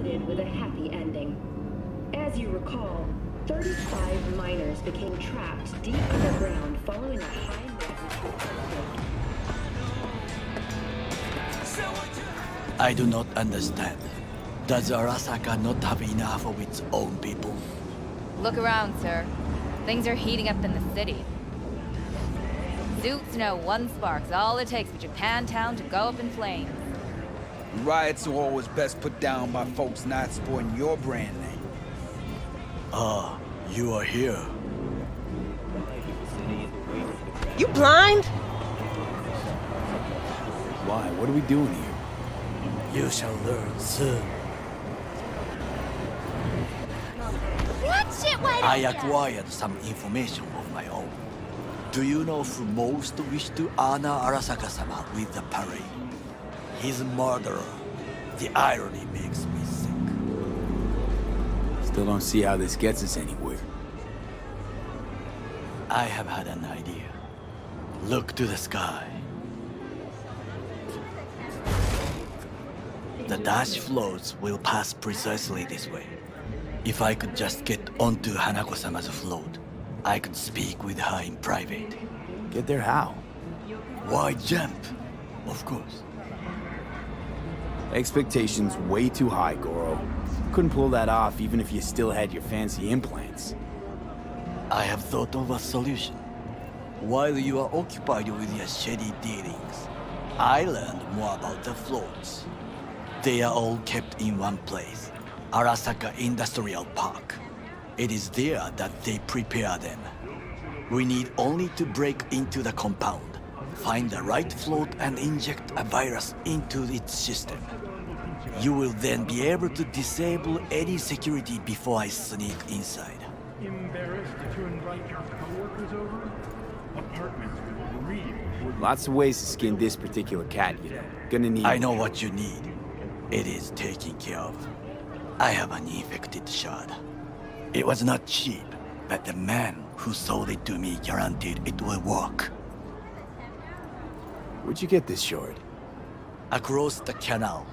concluded with a happy ending. As you recall, 35 miners became trapped deep underground following a high magnitude earthquake. I do not understand. Does Arasaka not have enough of its own people? Look around, sir. Things are heating up in the city. Suits know one spark's all it takes for Japantown to go up in flames. Riots are always best put down by folks not sporting your brand name. Ah, you are here. You blind? Why? What are we doing here? You shall learn soon. Watch it, why I don't ya? acquired some information of my own. Do you know who most wish to honor Arasaka-sama with the parade? He's a murderer. The irony makes me sick. Still don't see how this gets us anywhere. I have had an idea. Look to the sky. The dash floats will pass precisely this way. If I could just get onto Hanako-sama's float, I could speak with her in private. Get there how? Why jump? Of course. Expectations way too high, Goro. Couldn't pull that off even if you still had your fancy implants. I have thought of a solution. While you are occupied with your shady dealings, I learned more about the floats. They are all kept in one place, Arasaka Industrial Park. It is there that they prepare them. We need only to break into the compound, find the right float and inject a virus into its system. You will then be able to disable any security before I sneak inside. Embarrassed to invite your coworkers over? Apartments with real. Lots of ways to skin this particular cat, you know. Gonna need... I know what you need. It is taken care of. I have an infected shard. It was not cheap, but the man who sold it to me guaranteed it will work. Where'd you get this shard? Across the canal.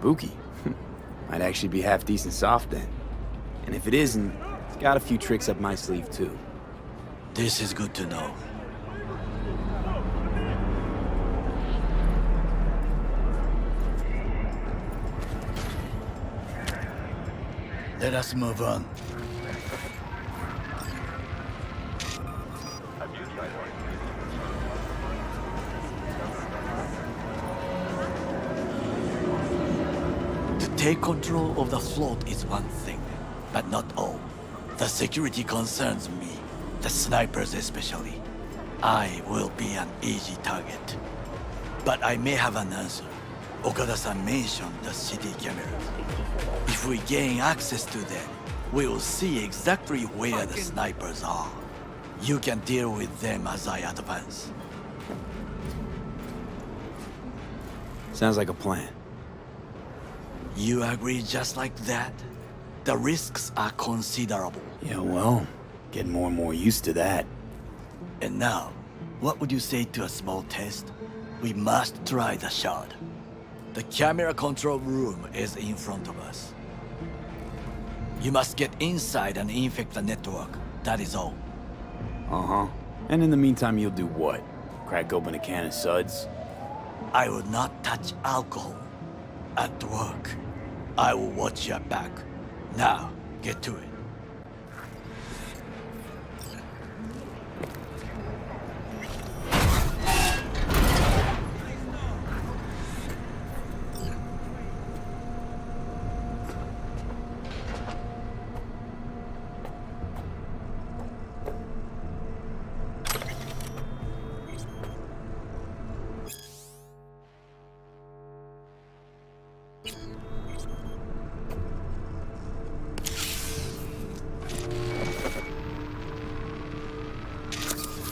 Kabuki. Might actually be half decent soft then. And if it isn't, it's got a few tricks up my sleeve too. This is good to know. Let us move on. To take control of the float is one thing, but not all. The security concerns me, the snipers especially. I will be an easy target. But I may have an answer. Okada-san mentioned the city cameras. If we gain access to them, we will see exactly where the snipers are. You can deal with them as I advance. Sounds like a plan. You agree just like that? The risks are considerable. Yeah, well, getting more and more used to that. And now, what would you say to a small test? We must try the shard. The camera control room is in front of us. You must get inside and infect the network. That is all. Uh-huh. And in the meantime, you'll do what? Crack open a can of suds? I will not touch alcohol. At work, I will watch your back. Now, get to it.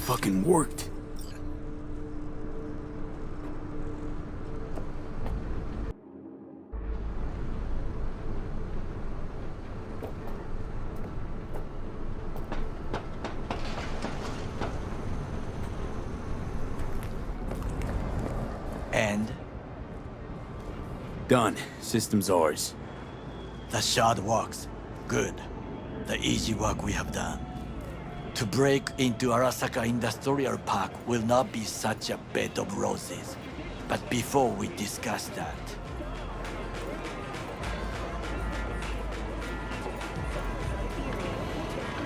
Fucking worked. And Done. System's ours. The shard works. Good. The easy work we have done. To break into Arasaka Industrial Park will not be such a bed of roses. But before we discuss that,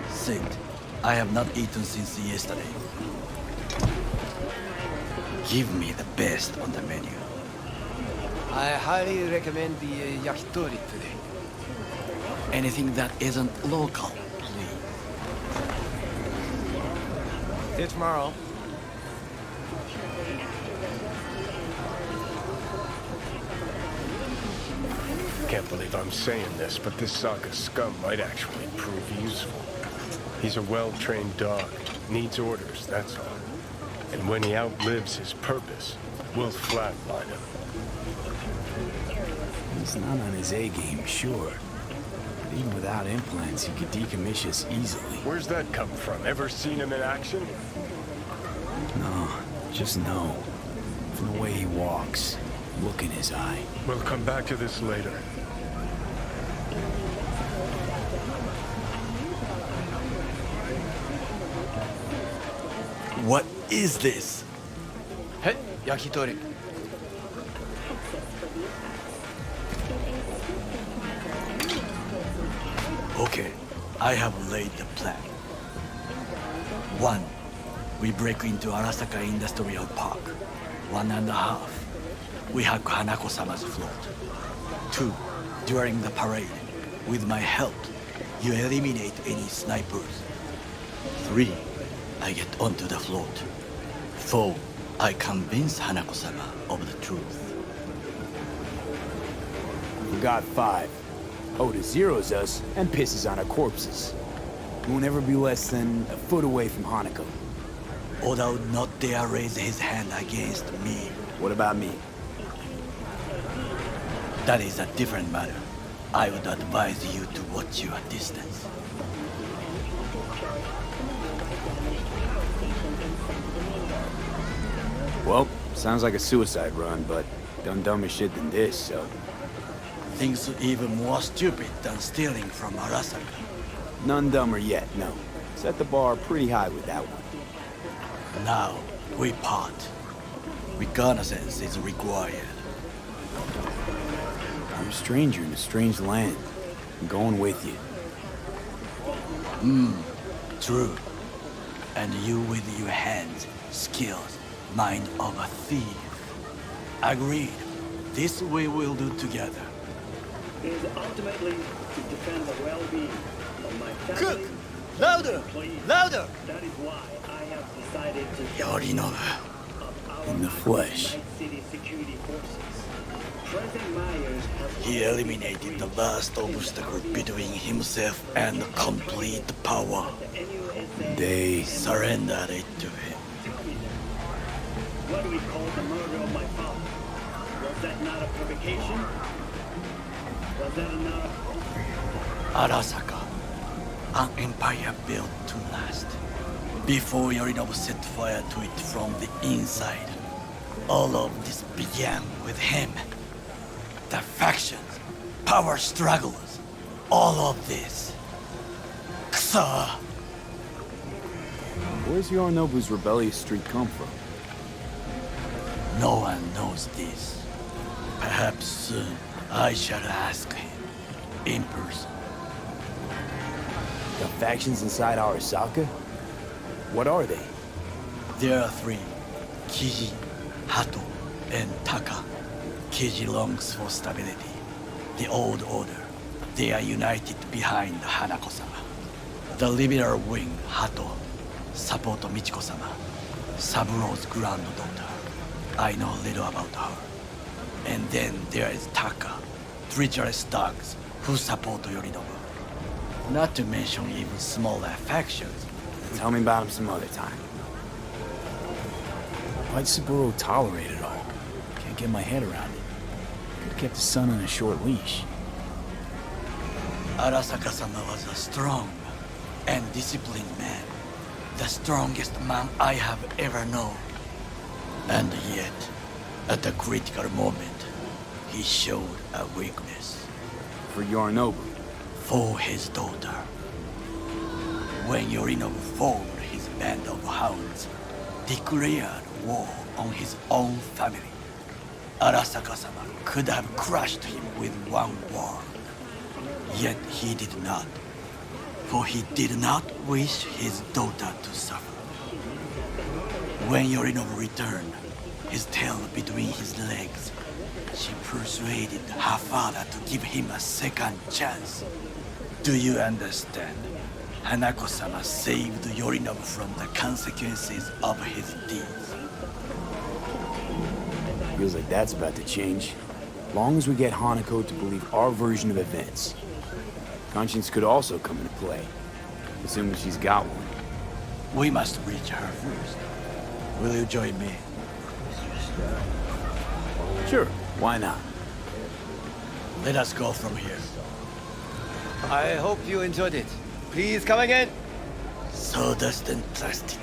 Sid, I have not eaten since yesterday. Give me the best on the menu. I highly recommend the yakitori today. Anything that isn't local, please. See you tomorrow. Can't believe I'm saying this, but this Sokka scum might actually prove useful. He's a well-trained dog, needs orders, that's all. And when he outlives his purpose, we'll flatline him. He's not on his A-game, sure. But even without implants, he could decommission us easily. Where's that come from? Ever seen him in action? No, just no. From the way he walks, look in his eye. We'll come back to this later. What is this? Hey, yakitori. Okay, I have laid the plan. 1. We break into Arasaka Industrial Park. 1.5. We hack Hanako-sama's float. 2. During the parade, with my help, you eliminate any snipers. 3. I get onto the float. 4. I convince Hanako-sama of the truth. We got 5. Oda zeroes us and pisses on our corpses. We won't ever be less than a foot away from Hanako. Oda would not dare raise his hand against me. What about me? That is a different matter. I would advise you to watch your distance. Well, sounds like a suicide run, but done dumber shit than this, so... Things even more stupid than stealing from Arasaka. None dumber yet, no. Set the bar pretty high with that one. Now, we part. Reconnaissance is required. I'm a stranger in a strange land. I'm going with you. True. And you with your hands, skills, mind of a thief. Agreed. This we will do together. Is ultimately to defend the well-being of my family. Cook! Louder! Employees. Louder! That is why I have decided to Yorinobu. In the flesh. Night City security forces. President Myers has He eliminated the last obstacle between himself and complete power. They... Surrendered it to him. What do we call the murder of my father? Was that not a provocation? Was that enough? Arasaka, an empire built to last. Before Yorinobu set fire to it from the inside, all of this began with him. The factions, power struggles, all of this. Kusa! Where's Yorinobu's rebellious streak come from? No one knows this. Perhaps soon I shall ask him in person. The factions inside Arasaka? What are they? There are 3. Kiji, Hato, and Taka. Kiji longs for stability. The old order. They are united behind Hanako-sama. The liberal wing, Hato, support Michiko-sama, Saburo's granddaughter. I know little about her. And then there is Taka, treacherous dogs who support Yorinobu. Not to mention even smaller factions. Tell me about him some other time. Why'd Saburo tolerate it all? Can't get my head around it. Could've kept his son on a short leash. Arasaka-sama was a strong and disciplined man. The strongest man I have ever known. And yet, at a critical moment, he showed a weakness. For Yorinobu. For his daughter. When Yorinobu formed his band of hounds, declared war on his own family, Arasaka-sama could have crushed him with one word. Yet he did not, for he did not wish his daughter to suffer. When Yorinobu returned, his tail between his legs, she persuaded her father to give him a second chance. Do you understand? Hanako-sama saved Yorinobu from the consequences of his deeds. Feels like that's about to change. Long as we get Hanako to believe our version of events. Conscience could also come into play, assuming she's got one. We must reach her first. Will you join me? Sure, why not? Let us go from here. I hope you enjoyed it. Please come again. Sawdust and plastic.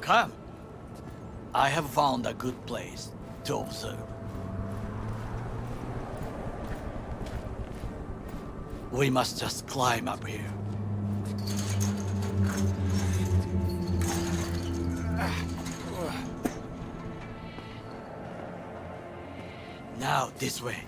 Come. I have found a good place to observe. We must just climb up here. Now, this way.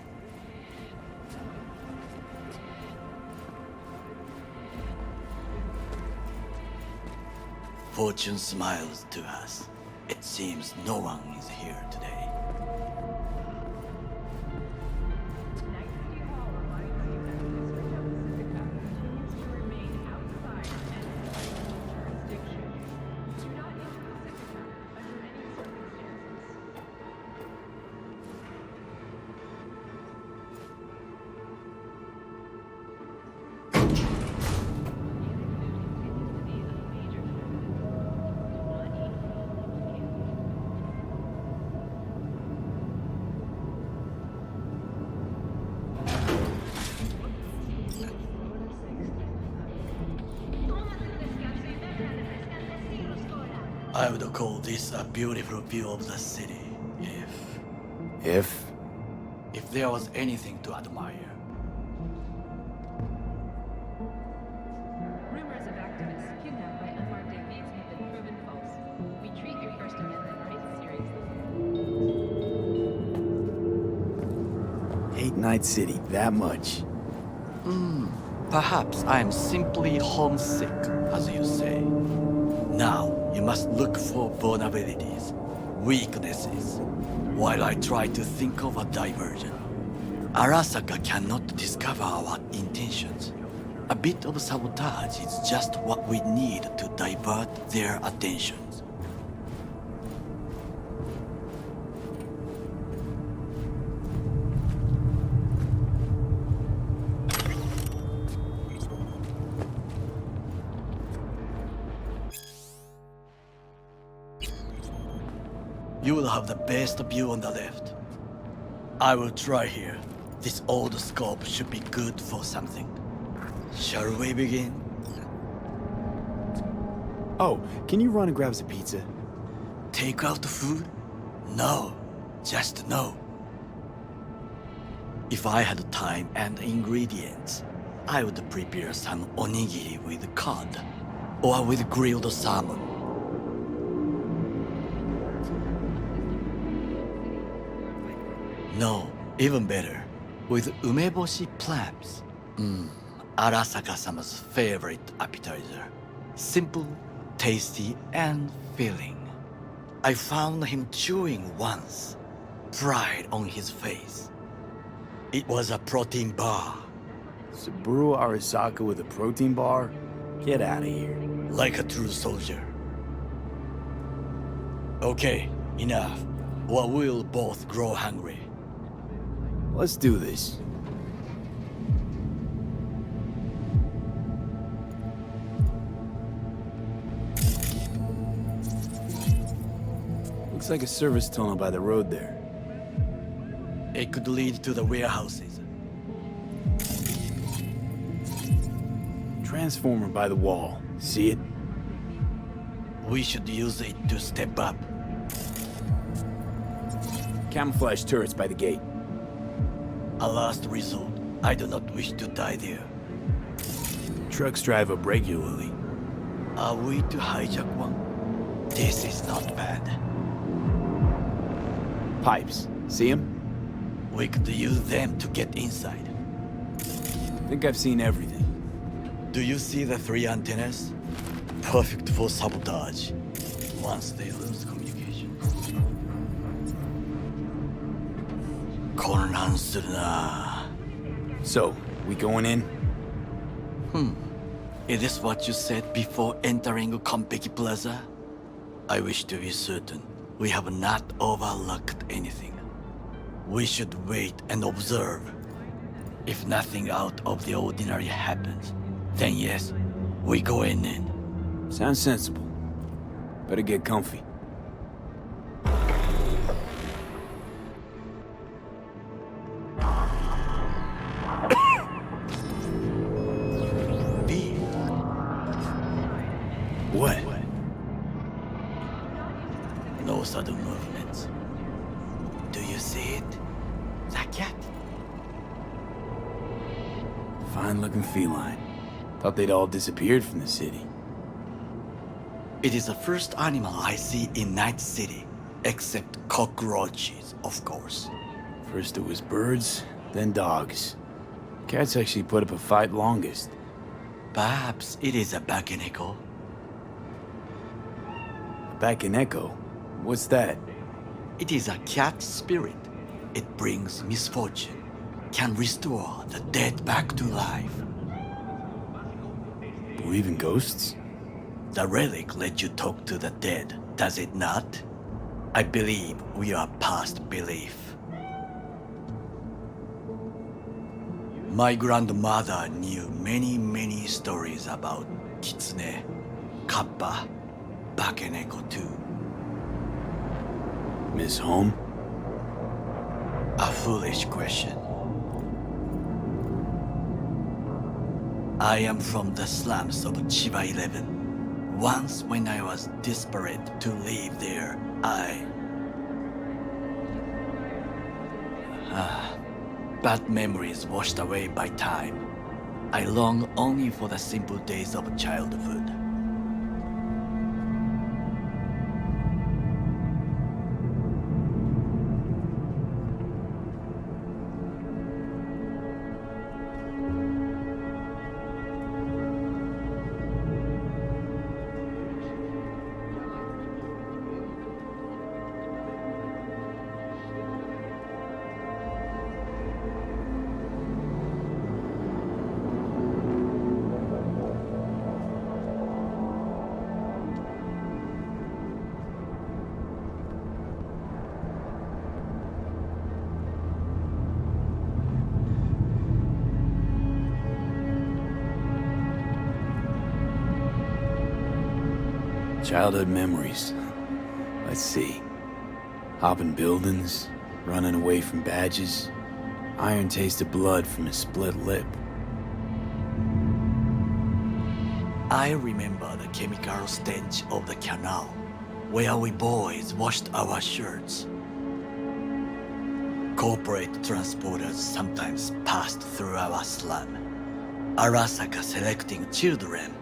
Fortune smiles to us. It seems no one is here today. I would call this a beautiful view of the city, if there was anything to admire. Rumors of activists kidnapped by unmarked AVs have been proven false. We treat your First Amendment rights seriously. Hate Night City that much. Perhaps I am simply homesick, as you say. Now, you must look for vulnerabilities, weaknesses, while I try to think of a diversion. Arasaka cannot discover our intentions. A bit of sabotage is just what we need to divert their attentions. You will have the best view on the left. I will try here. This old scope should be good for something. Shall we begin? Oh, can you run and grab us a pizza? Take out the food? No, just no. If I had time and ingredients, I would prepare some onigiri with cod, or with grilled salmon. No, even better, with umeboshi clams. Arasaka-sama's favorite appetizer. Simple, tasty, and filling. I found him chewing once, pride on his face. It was a protein bar. Saburo Arasaka with a protein bar? Get out of here. Like a true soldier. Okay, Enough, or we'll both grow hungry. Let's do this. Looks like a service tunnel by the road there. It could lead to the warehouses. Transformer by the wall. See it? We should use it to step up. Camouflage turrets by the gate. A last resort. I do not wish to die there. Trucks drive up regularly. Are we to hijack one? This is not bad. Pipes. See them? We could use them to get inside. Think I've seen everything. Do you see the 3 antennas? Perfect for sabotage. Once they lose communication.混乱するな. So, we going in? Is this what you said before entering Konpeki Plaza? I wish to be certain we have not overlooked anything. We should wait and observe. If nothing out of the ordinary happens, then yes, we go in. Sounds sensible. Better get comfy. What? No sudden movements. Do you see it? The cat? Fine-looking feline. Thought they'd all disappeared from the city. It is the first animal I see in Night City, except cockroaches, of course. First it was birds, then dogs. Cats actually put up a fight longest. Perhaps it is a Bakeneko. Back in Echo? What's that? It is a cat spirit. It brings misfortune, can restore the dead back to life. Believe in ghosts? The relic lets you talk to the dead, does it not? I believe we are past belief. My grandmother knew many stories about Kitsune, Kappa, Bakeneko too. Miss Home? A foolish question. I am from the slums of Chiba 11. Once when I was desperate to live there, bad memories washed away by time. I long only for the simple days of childhood. Childhood memories. Let's see. Hopping buildings, running away from badges, iron taste of blood from a split lip. I remember the chemical stench of the canal, where we boys washed our shirts. Corporate transporters sometimes passed through our slum, Arasaka selecting children,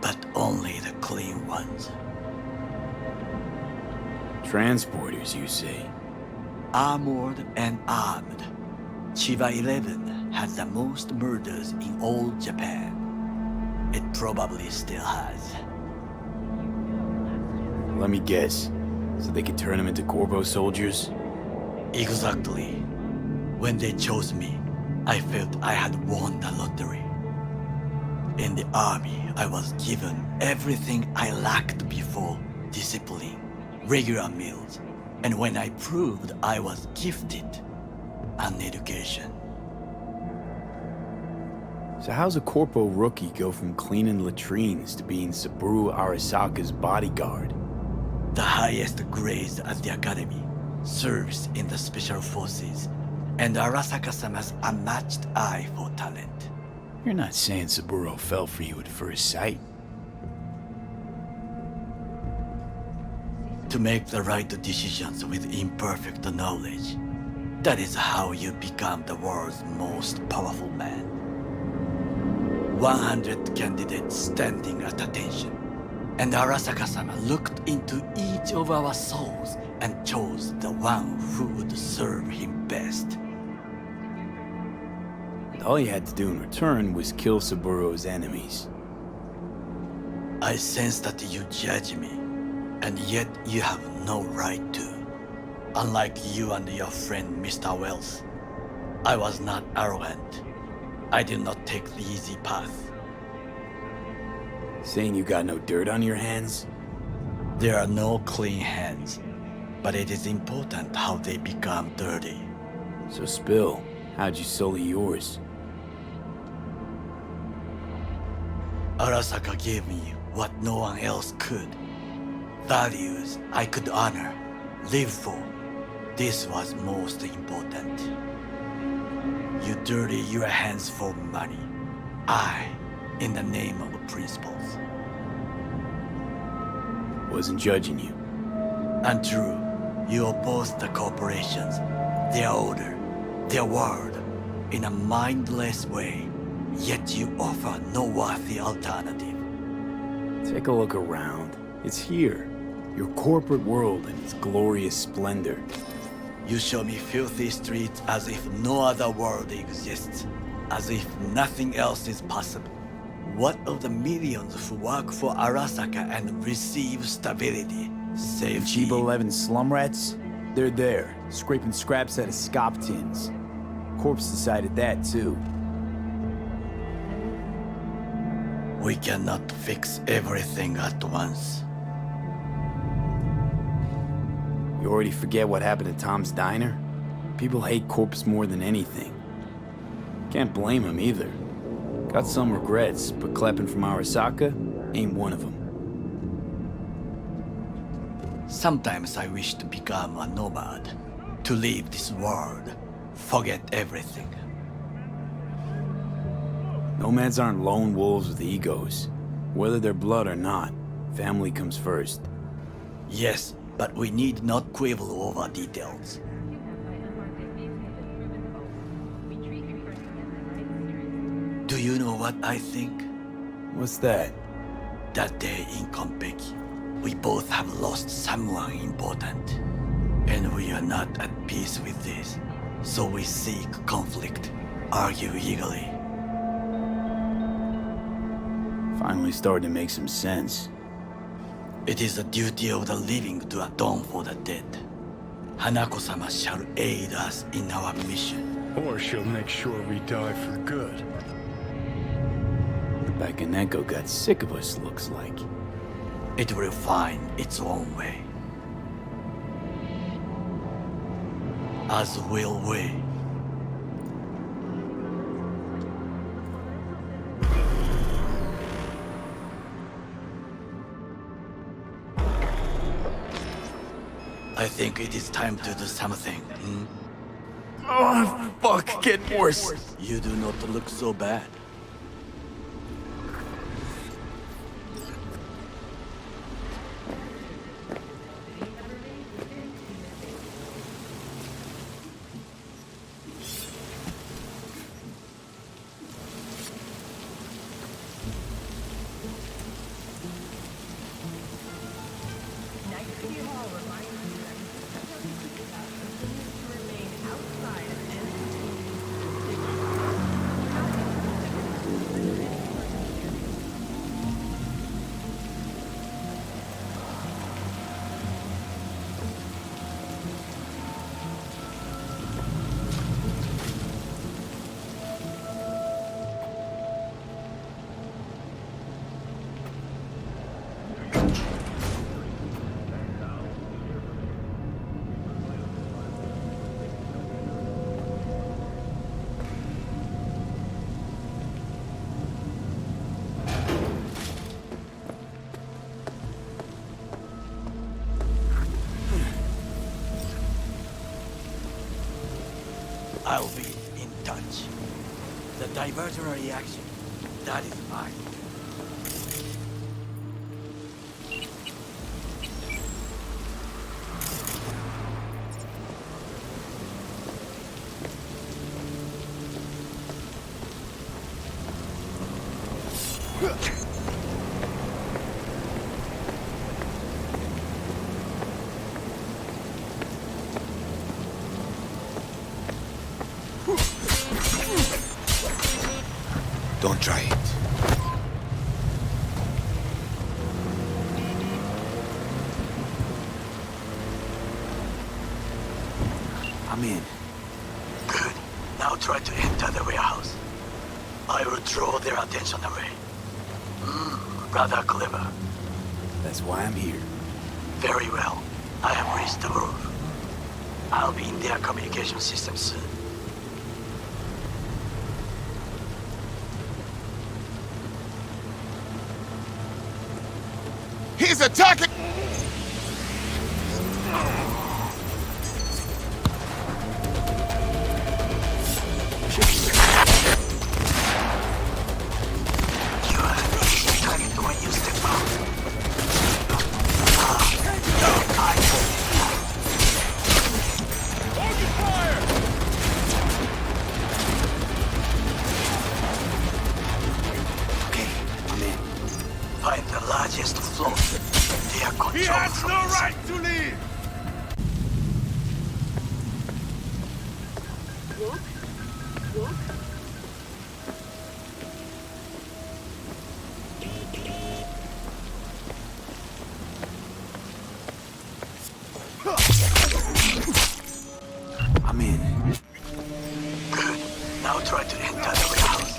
but only the clean ones. Transporters, you say? Armored and armed, Chiba 11 had the most murders in all Japan. It probably still has. Let me guess. So they could turn them into Corvo soldiers? Exactly. When they chose me, I felt I had won the lottery. In the army, I was given everything I lacked before: discipline, regular meals, and when I proved I was gifted an education. So how's a corpo rookie go from cleaning latrines to being Saburo Arasaka's bodyguard? The highest grades at the academy, serves in the special forces, and Arasaka-sama's unmatched eye for talent. You're not saying Saburo fell for you at first sight. To make the right decisions with imperfect knowledge, that is how you become the world's most powerful man. 100 candidates standing at attention, and Arasaka-sama looked into each of our souls and chose the one who would serve him best. And all you had to do in return was kill Saburo's enemies. I sense that you judge me, and yet you have no right to. Unlike you and your friend Mr. Wells, I was not arrogant. I did not take the easy path. Saying you got no dirt on your hands? There are no clean hands, but it is important how they become dirty. So spill, how'd you sully yours? Arasaka gave me what no one else could. Values I could honor, live for. This was most important. You dirty your hands for money. I, in the name of principles. Wasn't judging you. Untrue. You oppose the corporations, their order, their word, in a mindless way, yet you offer no worthy alternative. Take a look around. It's here. Your corporate world in its glorious splendor. You show me filthy streets as if no other world exists, as if nothing else is possible. What of the millions who work for Arasaka and receive stability, safety? Chiba 11 slum rats? They're there, scraping scraps out of scop tins. Corpse decided that too. We cannot fix everything at once. You already forget what happened at Tom's Diner? People hate Corpse more than anything. Can't blame him either. Got some regrets, but clapping from Arasaka ain't one of them. Sometimes I wish to become a nomad, to leave this world, forget everything. Nomads aren't lone wolves with egos. Whether they're blood or not, family comes first. Yes, but we need not quibble over details. Do you know what I think? What's that? That day in Konpeki, we both have lost someone important. And we are not at peace with this. So we seek conflict, argue eagerly. Finally starting to make some sense. It is the duty of the living to atone for the dead. Hanako-sama shall aid us in our mission. Or she'll make sure we die for good. The Bakaneko got sick of us, looks like. It will find its own way. As will we. I think it is time to do something. Oh, fuck, get worse. You do not look so bad. I'll be in touch. The diversionary action, that is mine. Don't try it. I'm in. Good. Now try to enter the warehouse. I will draw their attention away. Rather clever. That's why I'm here. Very well. I have reached the roof. I'll be in their communication system soon. He's attacking! Find the largest float. They are controlled. He has from no inside. right to leave! I'm in. Good. Now try to enter the warehouse.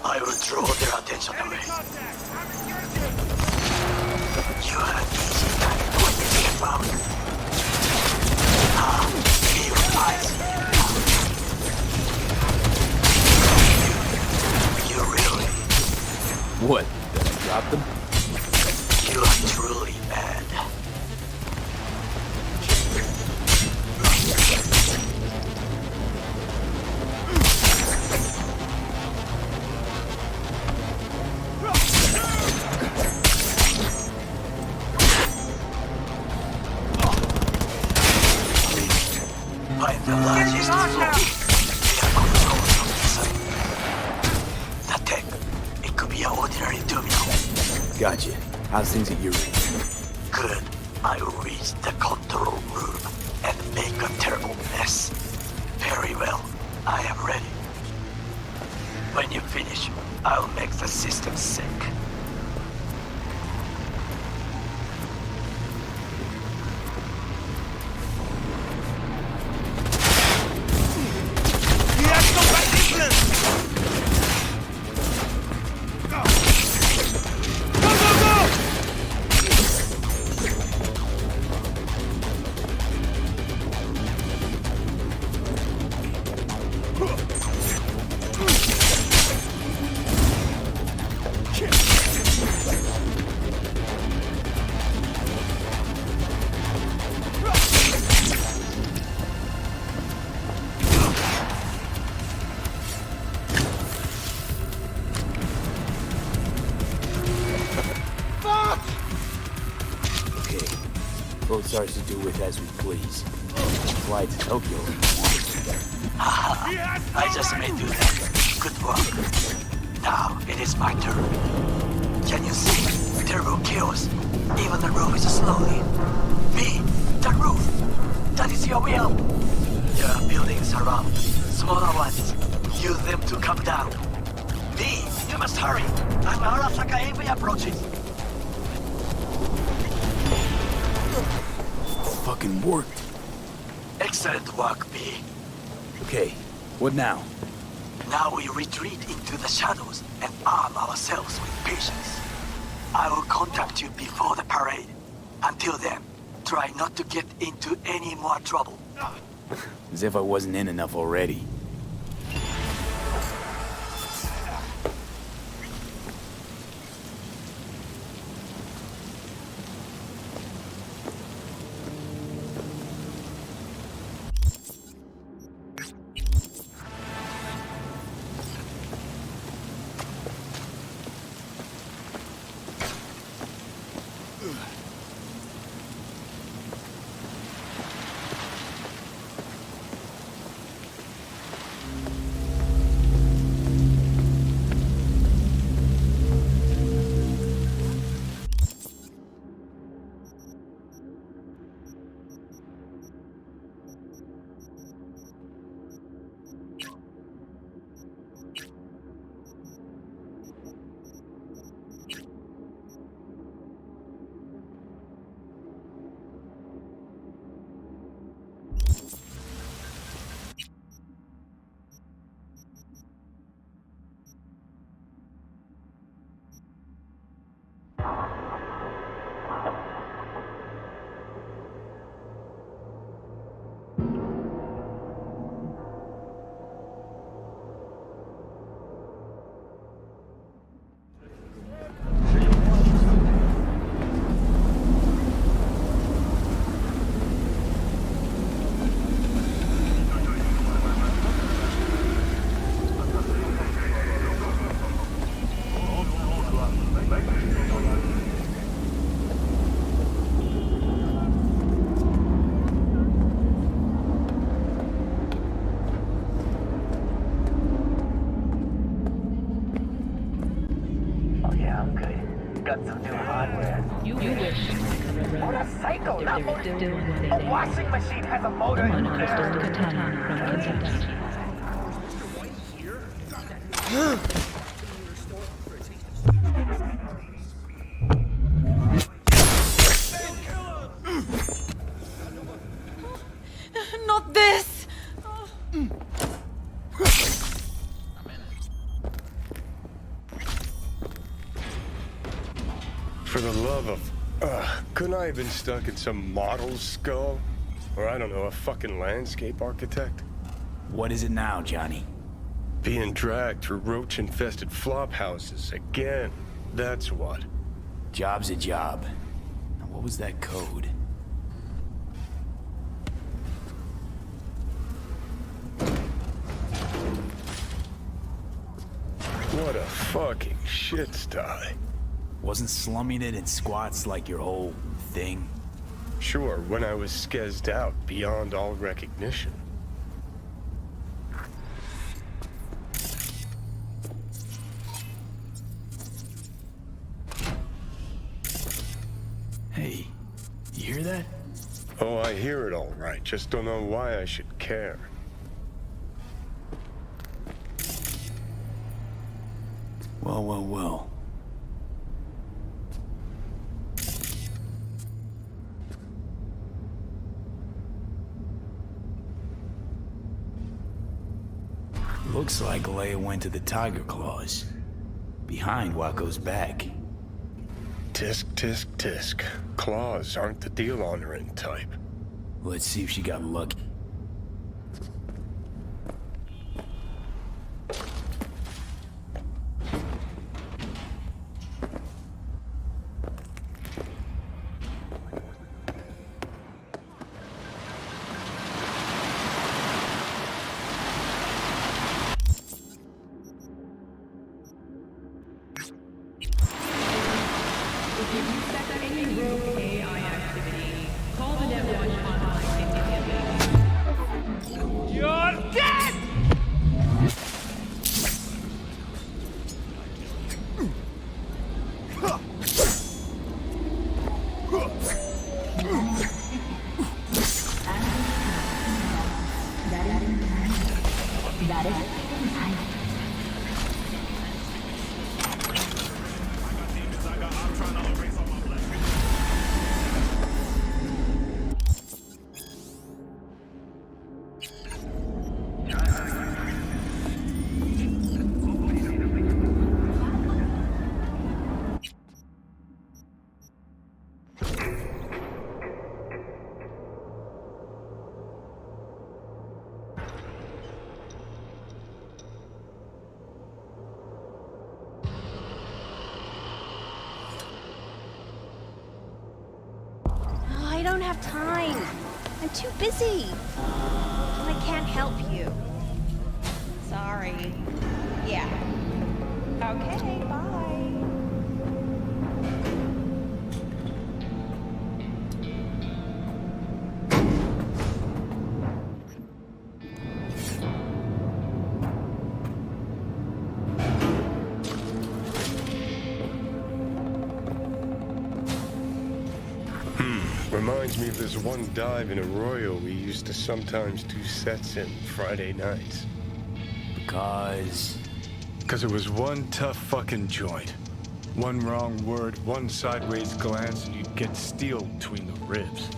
I will draw their attention away. You have easy time when you step out. Feel icy. You really... What? Did I drop them? You are truly bad. Find the largest float. They are controlled from inside. The tech, it could be an ordinary terminal. Gotcha. How's things at your end? Good. I will reach the control room and make a terrible mess. Very well. I am ready. When you finish, I'll make the system sick. Both ours to do with as we please. Fly to Tokyo. I just may do that. Good work. Now it is my turn. Can you see? Terrible chaos. Even the roof is slowly. Me, the roof. That is your will. There are buildings around. Smaller ones. Use them to come down. Me, you must hurry. I'm Arasaka AV approaches. Fucking worked. Excellent work, B. Okay, what now? Now we retreat into the shadows and arm ourselves with patience. I will contact you before the parade. Until then, try not to get into any more trouble. As if I wasn't in enough already. There is still one thing. A washing machine has a motor in there. Katana from Kentucky. Not this! For the love of... couldn't I have been stuck in some model's skull? Or I don't know, a fucking landscape architect? What is it now, Johnny? Being dragged through roach-infested flop houses again. That's what. Job's a job. Now, what was that code? What a fucking shit sty. Wasn't slumming it in squats like your whole thing? Sure, when I was skezzed out beyond all recognition. Hey, you hear that? Oh, I hear it all right. Just don't know why I should care. Well, well, well. Looks like Leia went to the Tiger Claws. Behind Waco's back. Tisk, tisk, tisk. Claws aren't the deal-honoring type. Let's see if she got lucky. I don't have time. I'm too busy. I can't help you. Sorry. Yeah. Okay, bye. Reminds me of this one dive in Arroyo we used to sometimes do sets in Friday nights. Because it was one tough fucking joint. One wrong word, one sideways glance, and you'd get steel between the ribs.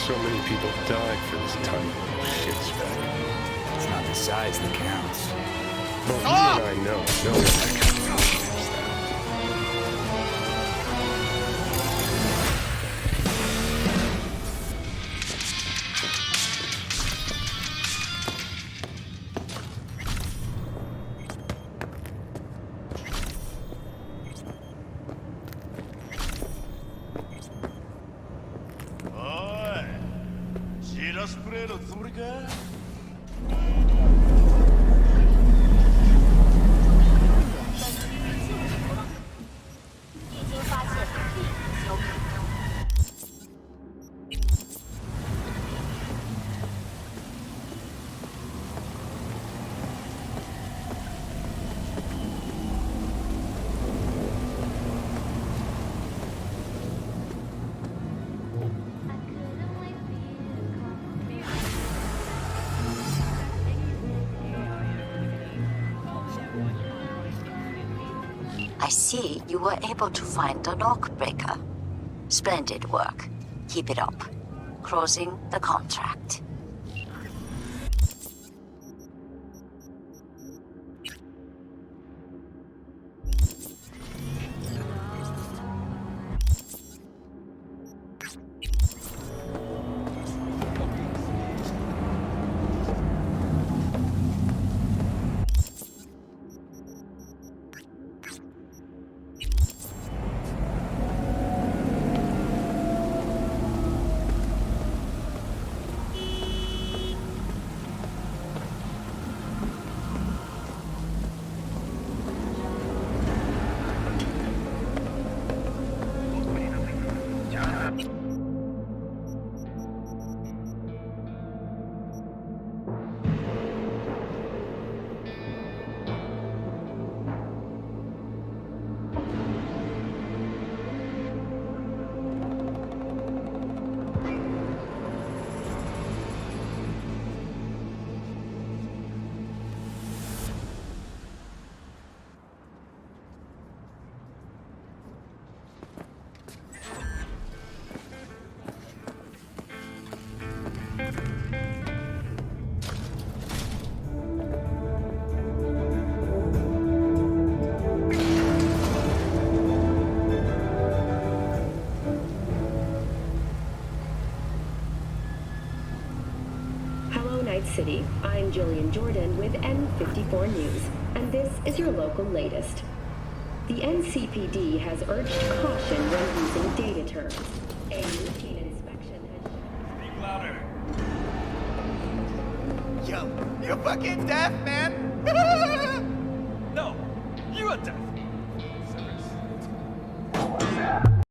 So many people died for this tiny little shit speck. It's not the size that counts. Well, you and I know no one actually appreciates that. I see you were able to find the lockbreaker. Splendid work. Keep it up. Closing the contract. City. I'm Jillian Jordan with N54 News, and this is your local latest. The NCPD has urged caution when using data terms. A routine inspection has... Speak louder. Yo, you fucking deaf, man? No, you are deaf.